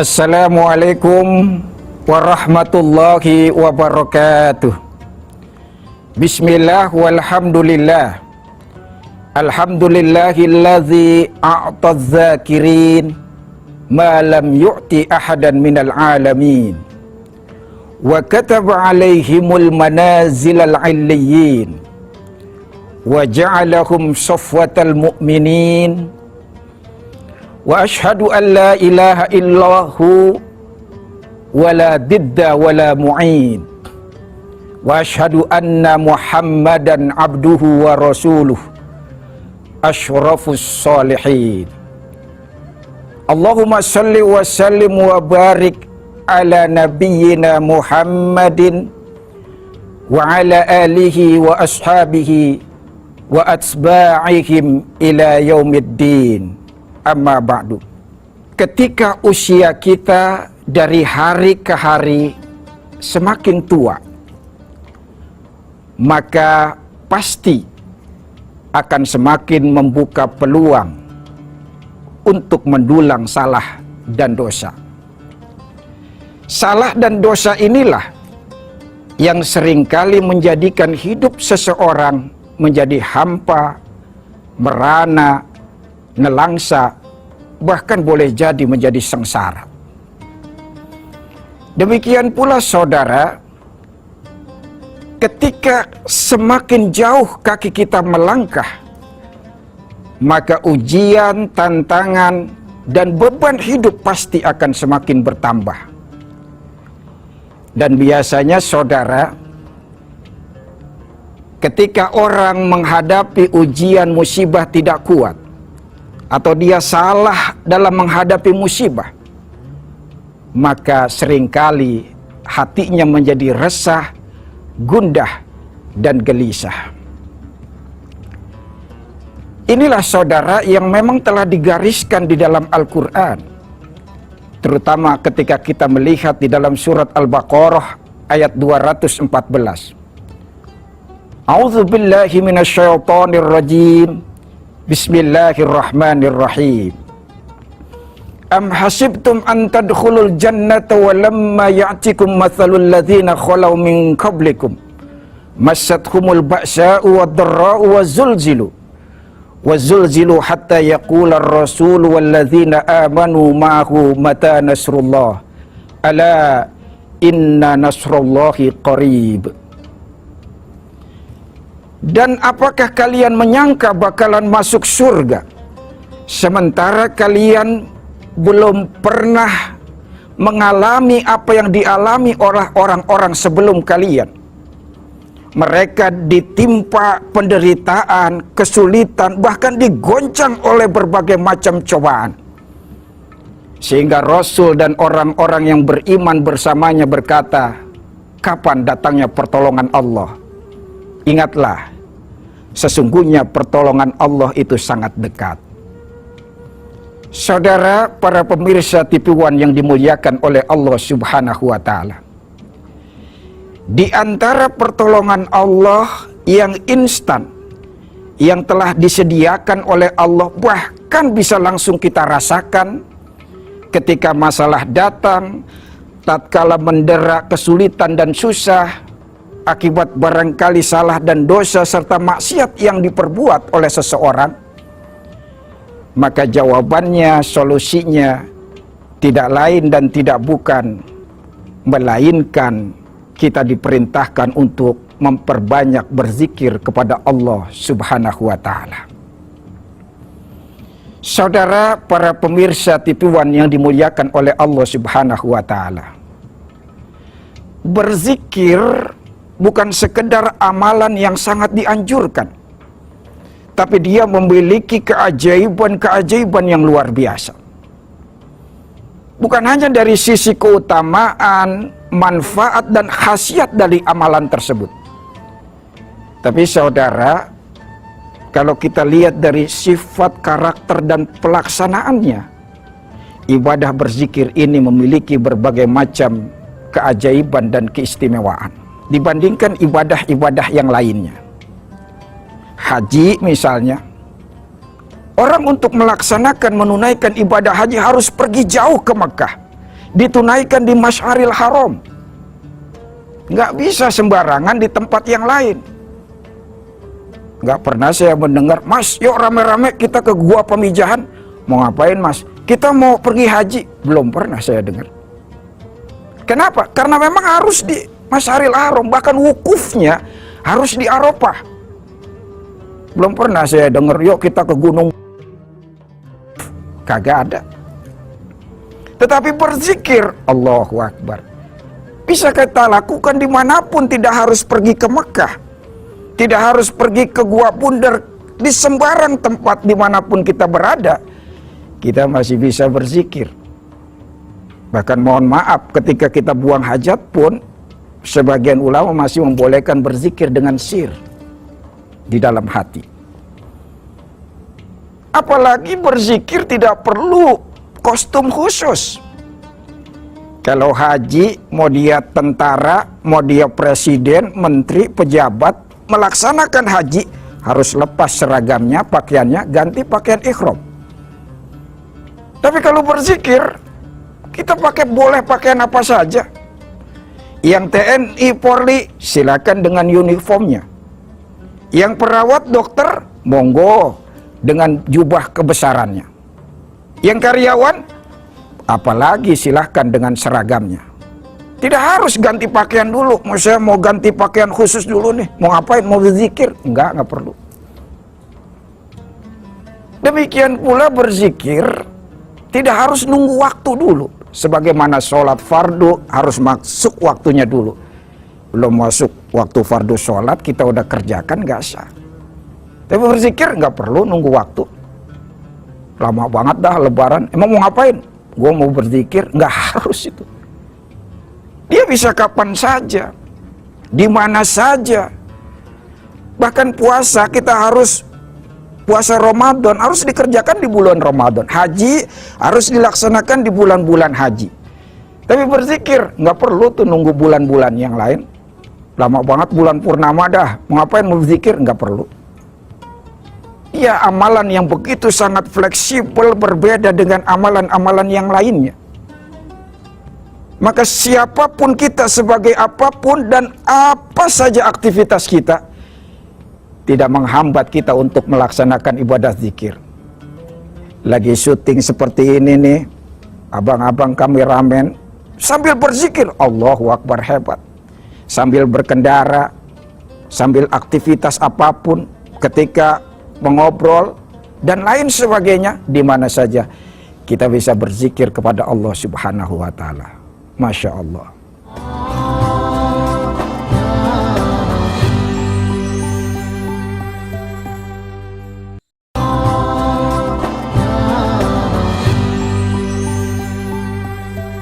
Assalamualaikum warahmatullahi wabarakatuh. Bismillah walhamdulillah. Alhamdulillahillazi a'taz zakirin ma lam yu'ti ahadan minal alamin. Wa kataba alaihimul manazilal illiyin. Wa ja'alahum safwatal mu'minin. Wa ashhadu an la ilaha illahu wa la didda wa la mu'in. Wa ashhadu anna Muhammadan abduhu wa rasuluh asyrafus salihin. Allahumma salli wa sallim wa barik ala nabiyyina Muhammadin wa ala alihi wa ashabihi wa atba'ihim ila yaumiddin. Amma ba'du. Ketika usia kita dari hari ke hari semakin tua, maka pasti akan semakin membuka peluang untuk mendulang salah dan dosa. Salah dan dosa inilah yang seringkali menjadikan hidup seseorang menjadi hampa, merana, nelangsa, bahkan boleh jadi menjadi sengsara. Demikian pula saudara, ketika semakin jauh kaki kita melangkah, maka ujian, tantangan, dan beban hidup pasti akan semakin bertambah. Dan biasanya saudara, ketika orang menghadapi ujian musibah tidak kuat, atau dia salah dalam menghadapi musibah, maka seringkali hatinya menjadi resah, gundah, dan gelisah. Inilah saudara yang memang telah digariskan di dalam Al-Quran, terutama ketika kita melihat di dalam surat Al-Baqarah ayat 214. A'udzubillahi minasyaitonirrajim. Bismillahirrahmanirrahim. Am hasibtum an tadkhulul jannata wa lamma ya'tikum mathalul ladzina khalau min qablikum massathumul ba'sa'u wad-dharra'u wazulzilu hatta yaqula ar-rasul wal ladzina amanu ma'ahu mata nasrullah ala inna nasrullahi qarib. Dan apakah kalian menyangka bakalan masuk surga sementara kalian belum pernah mengalami apa yang dialami oleh orang-orang sebelum kalian? Mereka ditimpa penderitaan, kesulitan, bahkan digoncang oleh berbagai macam cobaan. Sehingga Rasul dan orang-orang yang beriman bersamanya berkata, kapan datangnya pertolongan Allah? Ingatlah, sesungguhnya pertolongan Allah itu sangat dekat. Saudara, para pemirsa TV One yang dimuliakan oleh Allah Subhanahu wa Ta'ala, di antara pertolongan Allah yang instan, yang telah disediakan oleh Allah, bahkan bisa langsung kita rasakan ketika masalah datang, tatkala mendera kesulitan dan susah akibat barangkali salah dan dosa serta maksiat yang diperbuat oleh seseorang, maka jawabannya, solusinya tidak lain dan tidak bukan melainkan kita diperintahkan untuk memperbanyak berzikir kepada Allah Subhanahu wa Ta'ala. Saudara, para pemirsa TV One yang dimuliakan oleh Allah Subhanahu wa Ta'ala, berzikir bukan sekedar amalan yang sangat dianjurkan, tapi dia memiliki keajaiban-keajaiban yang luar biasa. Bukan hanya dari sisi keutamaan, manfaat, dan khasiat dari amalan tersebut, tapi saudara, kalau kita lihat dari sifat, karakter, dan pelaksanaannya, ibadah berzikir ini memiliki berbagai macam keajaiban dan keistimewaan dibandingkan ibadah-ibadah yang lainnya. Haji misalnya, orang untuk melaksanakan menunaikan ibadah haji harus pergi jauh ke Mekah, ditunaikan di Masyaril Haram. Nggak bisa sembarangan di tempat yang lain. Nggak pernah saya mendengar, "Mas, yuk rame-rame kita ke gua Pemijahan." Mau ngapain, Mas? Kita mau pergi haji. Belum pernah saya dengar. Kenapa? Karena memang harus di Masyaril Haram, bahkan wukufnya harus di Arafah. Belum pernah saya dengar, "Yuk kita ke gunung." Kagak ada. Tetapi berzikir, Allahu Akbar, bisa kita lakukan dimanapun, tidak harus pergi ke Mekah, tidak harus pergi ke Gua Bundar, di sembarang tempat dimanapun kita berada, kita masih bisa berzikir. Bahkan mohon maaf, ketika kita buang hajat pun, sebagian ulama masih membolehkan berzikir dengan sir di dalam hati. Apalagi berzikir tidak perlu kostum khusus. Kalau haji, mau dia tentara, mau dia presiden, menteri, pejabat, melaksanakan haji, harus lepas seragamnya, pakaiannya, ganti pakaian ikhram. Tapi kalau berzikir, kita boleh pakaian apa saja. Yang TNI, Polri, silakan dengan uniformnya. Yang perawat, dokter, monggo dengan jubah kebesarannya. Yang karyawan, apalagi silahkan dengan seragamnya. Tidak harus ganti pakaian dulu. Saya mau ganti pakaian khusus dulu nih. Mau ngapain? Mau berzikir? Enggak perlu. Demikian pula berzikir tidak harus nunggu waktu dulu. Sebagaimana sholat fardu harus masuk waktunya dulu. Belum masuk waktu fardu sholat, kita udah kerjakan, nggak sah. Tapi berzikir nggak perlu nunggu waktu. Lama banget dah lebaran, emang mau ngapain? Gue mau berzikir, nggak harus itu. Dia bisa kapan saja, di mana saja. Bahkan puasa, kita harus puasa Ramadan harus dikerjakan di bulan Ramadan. Haji harus dilaksanakan di bulan-bulan haji. Tapi berzikir nggak perlu tuh nunggu bulan-bulan yang lain. Lama banget bulan purnama dah, mau ngapain mau berzikir? Nggak perlu. Ya, amalan yang begitu sangat fleksibel, berbeda dengan amalan-amalan yang lainnya. Maka siapapun kita, sebagai apapun dan apa saja aktivitas kita, tidak menghambat kita untuk melaksanakan ibadah zikir. Lagi syuting seperti ini nih, abang-abang kameramen sambil berzikir, Allahu Akbar, hebat. Sambil berkendara, sambil aktivitas apapun, ketika mengobrol dan lain sebagainya, di mana saja kita bisa berzikir kepada Allah Subhanahu wa taala. Masya Allah.